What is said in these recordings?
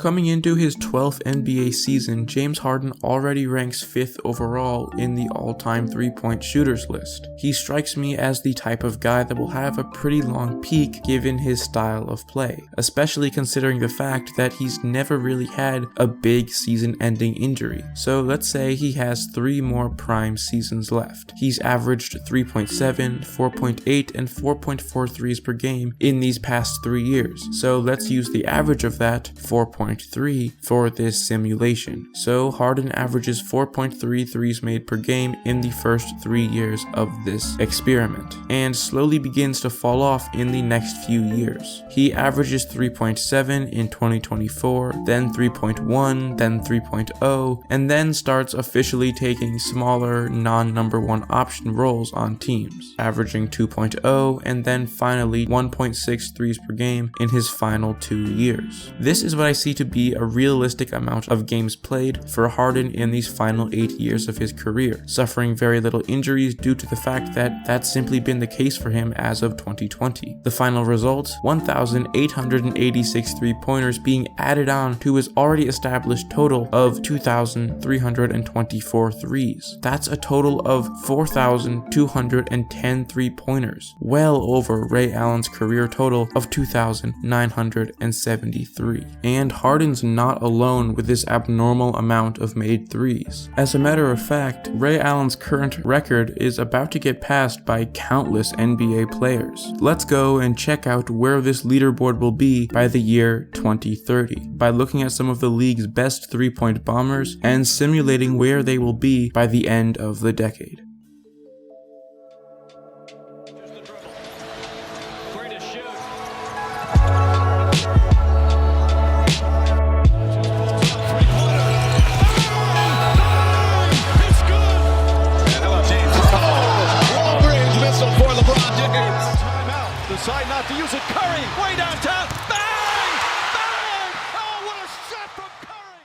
Coming into his 12th NBA season, James Harden already ranks 5th overall in the all-time three-point shooters list. He strikes me as the type of guy that will have a pretty long peak given his style of play, especially considering the fact that he's never really had a big season-ending injury. So let's say he has 3 more prime seasons left. He's averaged 3.7, 4.8, and 4.4 threes per game in these past 3 years. So let's use the average of that, 4.3, for this simulation. So Harden averages 4.3 threes made per game in the first 3 years of this experiment, and slowly begins to fall off in the next few years. He averages 3.7 in 2024, then 3.1, then 3.0, and then starts officially taking smaller non-number 1 option roles on teams, averaging 2.0 and then finally 1.6 threes per game in his final 2 years. This is what I see to be a realistic amount of games played for Harden in these final 8 years of his career, suffering very little injuries due to the fact that that's simply been the case for him as of 2020. The final result, 1,886 three-pointers being added on to his already established total of 2,324 threes. That's a total of 4,210 three-pointers, well over Ray Allen's career total of 2,973. And Harden's not alone with this abnormal amount of made threes. As a matter of fact, Ray Allen's current record is about to get passed by countless NBA players. Let's go and check out where this leaderboard will be by the year 2030 by looking at some of the league's best three-point bombers and simulating where they will be by the end of the decade. Decide not to use it. Curry, way downtown. Bang! Bang! Oh, what a shot from Curry!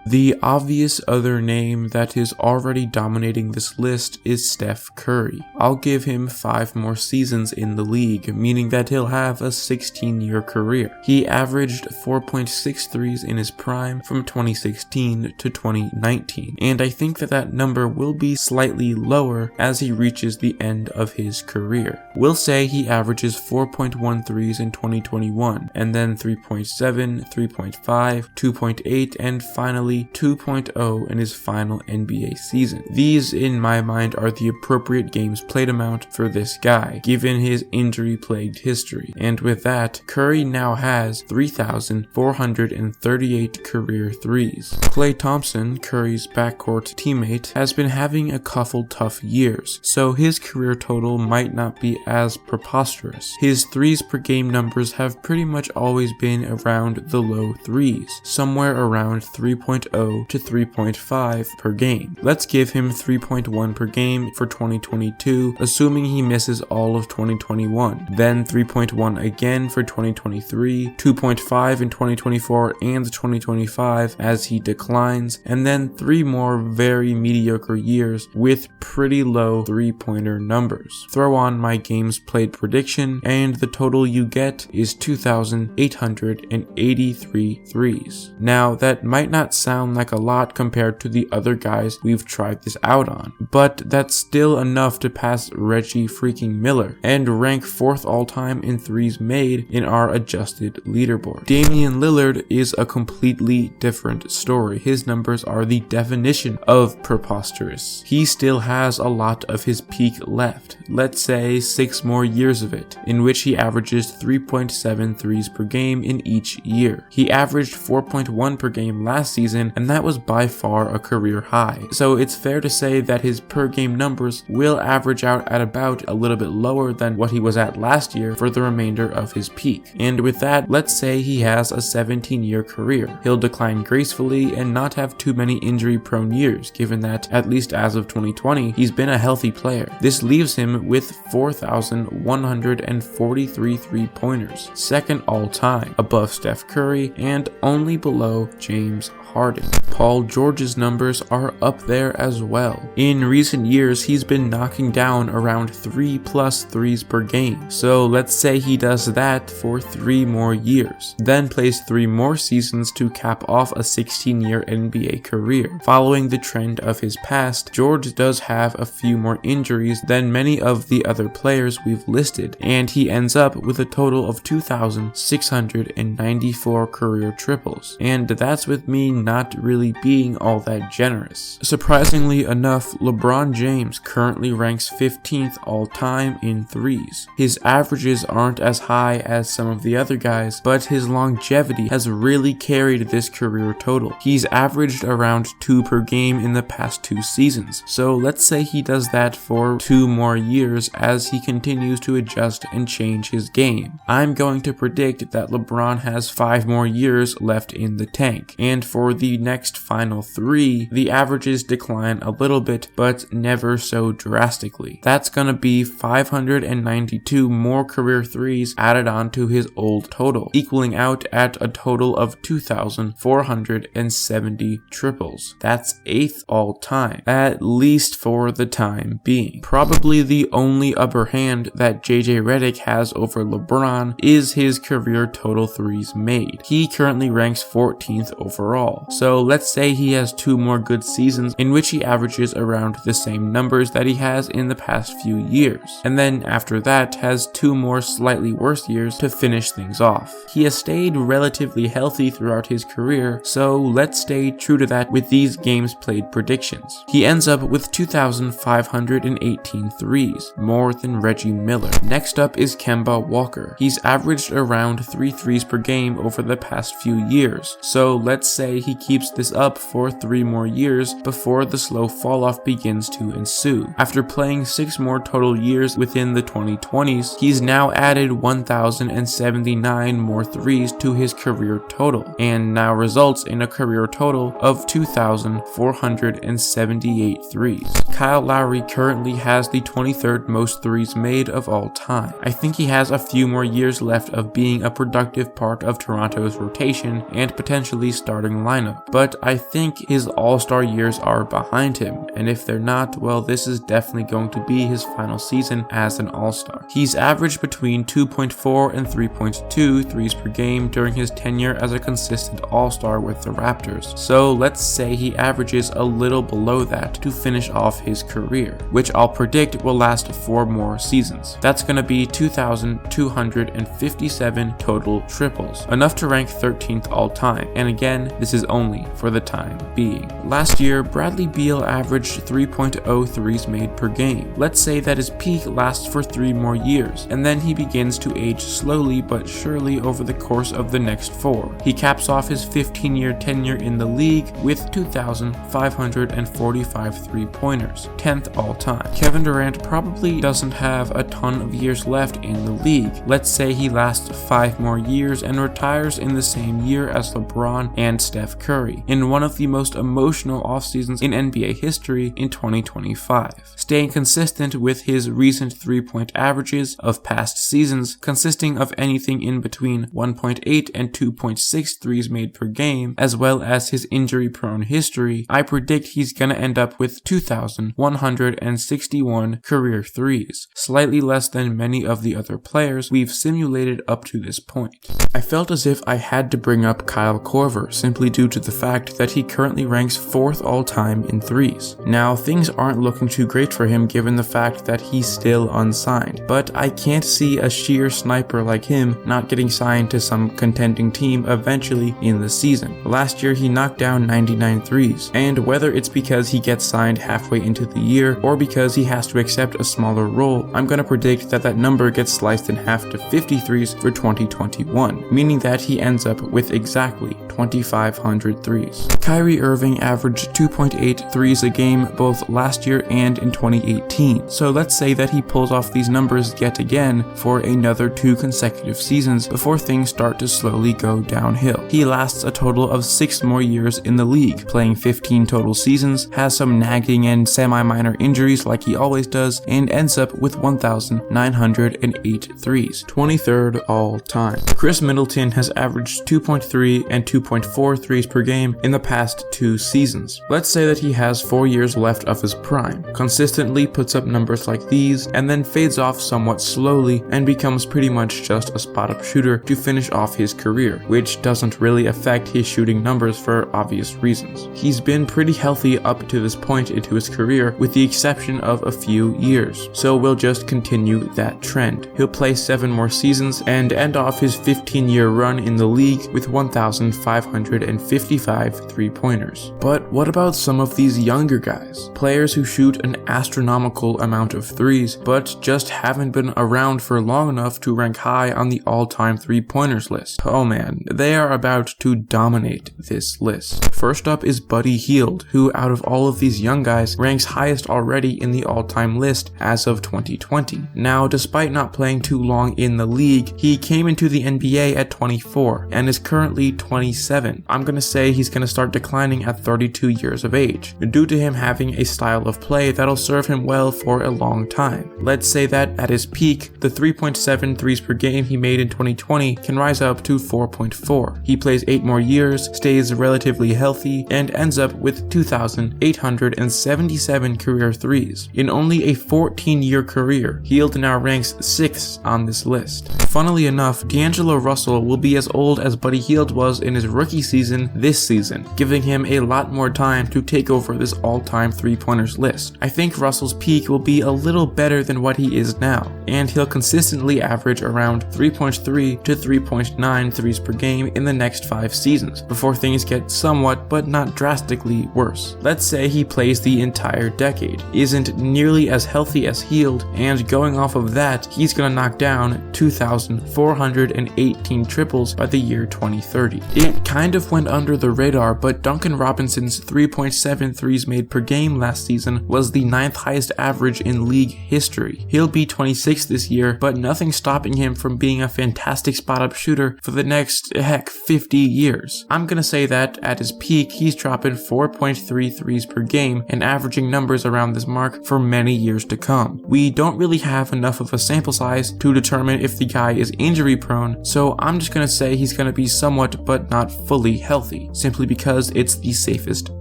The obvious other name that is already dominating this list is Steph Curry. I'll give him 5 more seasons in the league, meaning that he'll have a 16-year career. He averaged 4.6 threes in his prime from 2016 to 2019, and I think that number will be slightly lower as he reaches the end of his career. We'll say he averages 4.1 threes in 2021, and then 3.7, 3.5, 2.8, and finally 2.0 in his final NBA season. These, in my mind, are the appropriate games played amount for this guy, given his injury-plagued history. And with that, Curry now has 3,438 career threes. Klay Thompson, Curry's backcourt teammate, has been having a couple tough years, so his career total might not be as preposterous. His threes per game numbers have pretty much always been around the low threes, somewhere around 3.0 to 3.5 per game. Let's give him 3.1 per game for 2022, assuming he misses all of 2021. Then 3.1 again for 2023, 2.5 in 2024 and 2025 as he declines, and then 3 more very mediocre years with pretty low three-pointer numbers. Throw on my games played prediction, and the total you get is 2,883 threes. Now, that might not sound like a lot compared to the other guys we've tried this out on, but that's still enough to pass Reggie freaking Miller and rank 4th all-time in threes made in our adjusted leaderboard. Damian Lillard is a completely different story. His numbers are the definition of preposterous. He still has a lot of his peak left, let's say 6 more years of it, in which he averages 3.7 threes per game in each year. He averaged 4.1 per game last season season, and that was by far a career high. So it's fair to say that his per game numbers will average out at about a little bit lower than what he was at last year for the remainder of his peak. And with that, let's say he has a 17-year career. He'll decline gracefully and not have too many injury-prone years, given that, at least as of 2020, he's been a healthy player. This leaves him with 4,143 three-pointers, second all-time, above Steph Curry and only below James Harden. Paul George's numbers are up there as well. In recent years, he's been knocking down around 3+ threes per game. So let's say he does that for 3 more years, then plays 3 more seasons to cap off a 16-year NBA career. Following the trend of his past, George does have a few more injuries than many of the other players we've listed, and he ends up with a total of 2,694 career triples. And that's with me not really being all that generous. Surprisingly enough, LeBron James currently ranks 15th all-time in threes. His averages aren't as high as some of the other guys, but his longevity has really carried this career total. He's averaged around 2 per game in the past 2 seasons, so let's say he does that for 2 more years as he continues to adjust and change his game. I'm going to predict that LeBron has 5 more years left in the tank, and for the next final 3, the averages decline a little bit, but never so drastically. That's gonna be 592 more career threes added on to his old total, equaling out at a total of 2,470 triples. That's 8th all time, at least for the time being. Probably the only upper hand that JJ Redick has over LeBron is his career total threes made. He currently ranks 14th overall. So let's say he has 2 more good seasons in which he averages around the same numbers that he has in the past few years, and then after that has 2 more slightly worse years to finish things off. He has stayed relatively healthy throughout his career, so let's stay true to that with these games played predictions. He ends up with 2,518 threes, more than Reggie Miller. Next up is Kemba Walker. He's averaged around 3 threes per game over the past few years, so let's say he keeps this up for 3 more years before the slow fall off begins to ensue. After playing 6 more total years within the 2020s, he's now added 1,079 more threes to his career total, and now results in a career total of 2,478 threes. Kyle Lowry currently has the 23rd most threes made of all time. I think he has a few more years left of being a productive part of Toronto's rotation and potentially starting lineup, but I think his all-star years are behind him, and if they're not, well, this is definitely going to be his final season as an all-star. He's averaged between 2.4 and 3.2 threes per game during his tenure as a consistent all-star with the Raptors, so let's say he averages a little below that to finish off his career, which I'll predict will last 4 more seasons. That's gonna be 2,257 total triples, enough to rank 13th all-time, and again, this is only for the time being. Last year, Bradley Beal averaged 3.0 threes made per game. Let's say that his peak lasts for 3 more years, and then he begins to age slowly but surely over the course of the next 4. He caps off his 15-year tenure in the league with 2,545 three-pointers, 10th all-time. Kevin Durant probably doesn't have a ton of years left in the league. Let's say he lasts 5 more years and retires in the same year as LeBron and Steph Curry, in one of the most emotional off-seasons in NBA history in 2025, staying consistent with his recent 3-point averages of past seasons, consisting of anything in between 1.8 and 2.6 threes made per game, as well as his injury-prone history. I predict he's gonna end up with 2,161 career threes, slightly less than many of the other players we've simulated up to this point. I felt as if I had to bring up Kyle Korver simply due to the fact that he currently ranks 4th all-time in threes. Now, things aren't looking too great for him given the fact that he's still unsigned, but I can't see a sheer sniper like him not getting signed to some contending team eventually in the season. Last year he knocked down 99 threes, and whether it's because he gets signed halfway into the year or because he has to accept a smaller role, I'm gonna predict that that number gets sliced in half to 53s for 2021, meaning that he ends up with exactly 2,500 300 threes. Kyrie Irving averaged 2.8 threes a game both last year and in 2018, so let's say that he pulls off these numbers yet again for another 2 consecutive seasons before things start to slowly go downhill. He lasts a total of 6 more years in the league, playing 15 total seasons, has some nagging and semi-minor injuries like he always does, and ends up with 1,908 threes, 23rd all time. Chris Middleton has averaged 2.3 and 2.4 threes per game in the past 2 seasons. Let's say that he has 4 years left of his prime, consistently puts up numbers like these, and then fades off somewhat slowly and becomes pretty much just a spot-up shooter to finish off his career, which doesn't really affect his shooting numbers for obvious reasons. He's been pretty healthy up to this point into his career with the exception of a few years, so we'll just continue that trend. He'll play 7 more seasons and end off his 15-year run in the league with 1,555 three-pointers. But what about some of these younger guys? Players who shoot an astronomical amount of threes, but just haven't been around for long enough to rank high on the all-time three-pointers list. Oh man, they are about to dominate this list. First up is Buddy Hield, who out of all of these young guys ranks highest already in the all-time list as of 2020. Now, despite not playing too long in the league, he came into the NBA at 24 and is currently 27. I'm gonna say he's gonna start declining at 32 years of age, due to him having a style of play that'll serve him well for a long time. Let's say that at his peak, the 3.7 threes per game he made in 2020 can rise up to 4.4. He plays 8 more years, stays relatively healthy, and ends up with 2,877 career threes. In only a 14-year career, Hield now ranks 6th on this list. Funnily enough, D'Angelo Russell will be as old as Buddy Hield was in his rookie season this season, giving him a lot more time to take over this all-time three-pointers list. I think Russell's peak will be a little better than what he is now, and he'll consistently average around 3.3 to 3.9 threes per game in the next 5 seasons, before things get somewhat but not drastically worse. Let's say he plays the entire decade, isn't nearly as healthy as Hield, and going off of that, he's gonna knock down 2,418 triples by the year 2030. It kind of went under the radar, but Duncan Robinson's 3.7 threes made per game last season was the 9th highest average in league history. He'll be 26 this year, but nothing stopping him from being a fantastic spot-up shooter for the next, 50 years. I'm gonna say that at his peak, he's dropping 4.3 threes per game and averaging numbers around this mark for many years to come. We don't really have enough of a sample size to determine if the guy is injury prone, so I'm just gonna say he's gonna be somewhat but not fully healthy, simply because it's the safest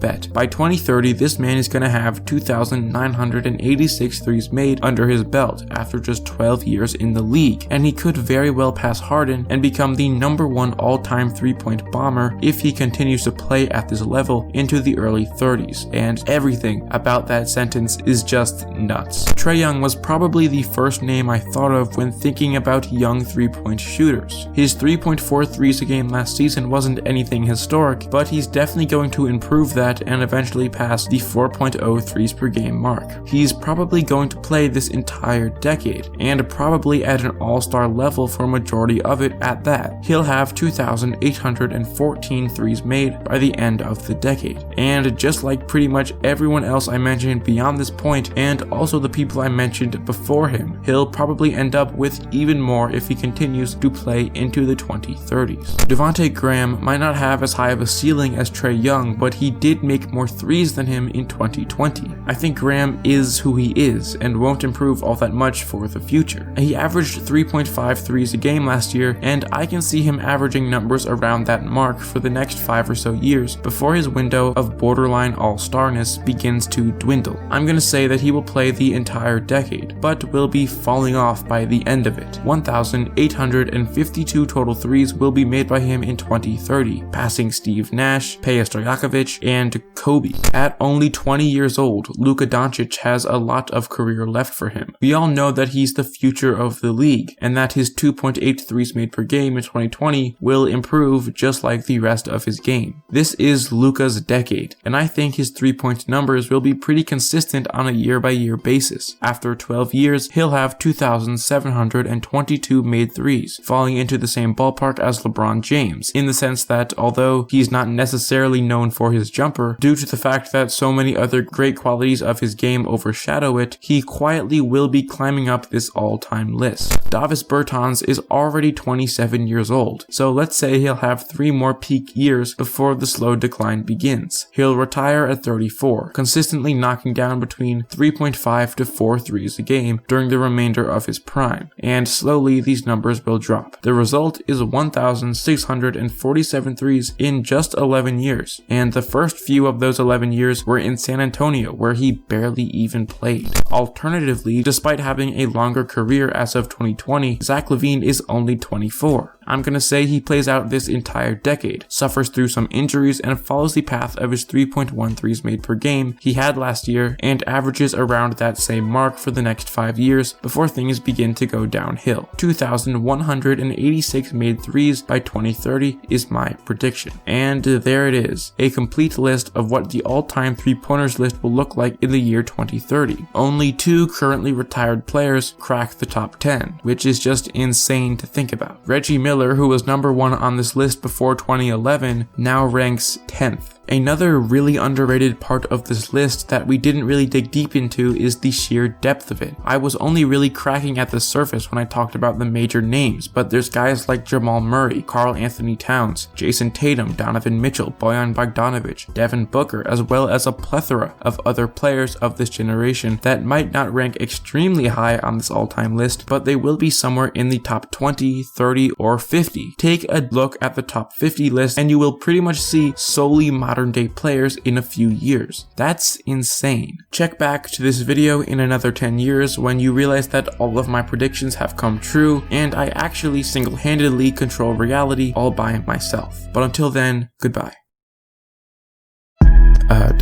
bet. By 2030, this man is gonna have 2,986 threes made under his belt after just 12 years in the league, and he could very well pass Harden and become the #1 all-time three-point bomber if he continues to play at this level into the early 30s, and everything about that sentence is just nuts. Trae Young was probably the first name I thought of when thinking about young three-point shooters. His 3.4 threes a game last season wasn't anything historic, but he's definitely going to improve that and eventually pass the 4.0 threes per game mark. He's probably going to play this entire decade, and probably at an all-star level for a majority of it at that. He'll have 2,814 threes made by the end of the decade, and just like pretty much everyone else I mentioned beyond this point, and also the people I mentioned before him, he'll probably end up with even more if he continues to play into the 2030s. Devonte Graham might not have as high of a ceiling as Trae Young, but he did make more threes than him in 2020. I think Graham is who he is and won't improve all that much for the future. He averaged 3.5 threes a game last year, and I can see him averaging numbers around that mark for the next 5 or so years before his window of borderline all-starness begins to dwindle. I'm gonna say that he will play the entire decade, but will be falling off by the end of it. 1,852 total threes will be made by him in 2030, passing Steve Nash, Peja Stojakovic, and Kobe. At only 20 years old, Luka Doncic has a lot of career left for him. We all know that he's the future of the league, and that his 2.8 threes made per game in 2020 will improve just like the rest of his game. This is Luka's decade, and I think his 3-point numbers will be pretty consistent on a year-by-year basis. After 12 years, he'll have 2,722 made threes, falling into the same ballpark as LeBron James, in the sense that although he's not necessarily known for his jumper, due to the fact that so many other great qualities of his game overshadow it, he quietly will be climbing up this all-time list. Davis Bertans is already 27 years old, so let's say he'll have 3 more peak years before the slow decline begins. He'll retire at 34, consistently knocking down between 3.5 to 4 threes a game during the remainder of his prime, and slowly these numbers will drop. The result is 1,647 threes in just 11 years, and the first few of those 11 years were in San Antonio, where he barely even played. Alternatively, despite having a longer career as of 2020, Zach LaVine is only 24. I'm gonna say he plays out this entire decade, suffers through some injuries, and follows the path of his 3.1 threes made per game he had last year, and averages around that same mark for the next 5 years before things begin to go downhill. 2,186 made threes by 2030 is my prediction. And there it is, a complete list of what the all-time three-pointers list will look like in the year 2030. Only 2 currently retired players crack the top 10, which is just insane to think about. Reggie Miller, who was number 1 on this list before 2011, now ranks 10th. Another really underrated part of this list that we didn't really dig deep into is the sheer depth of it. I was only really cracking at the surface when I talked about the major names, but there's guys like Jamal Murray, Karl Anthony Towns, Jason Tatum, Donovan Mitchell, Bojan Bogdanovic, Devin Booker, as well as a plethora of other players of this generation that might not rank extremely high on this all-time list, but they will be somewhere in the top 20, 30, or 50. Take a look at the top 50 list and you will pretty much see solely modern day players in a few years. That's insane. Check back to this video in another 10 years when you realize that all of my predictions have come true and I actually single-handedly control reality all by myself. But until then, goodbye.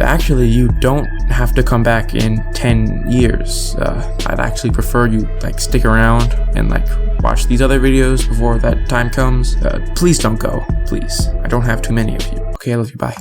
Actually, you don't have to come back in 10 years. I'd actually prefer you stick around and watch these other videos before that time comes. Please don't go, please. I don't have too many of you. Okay, I love you, bye.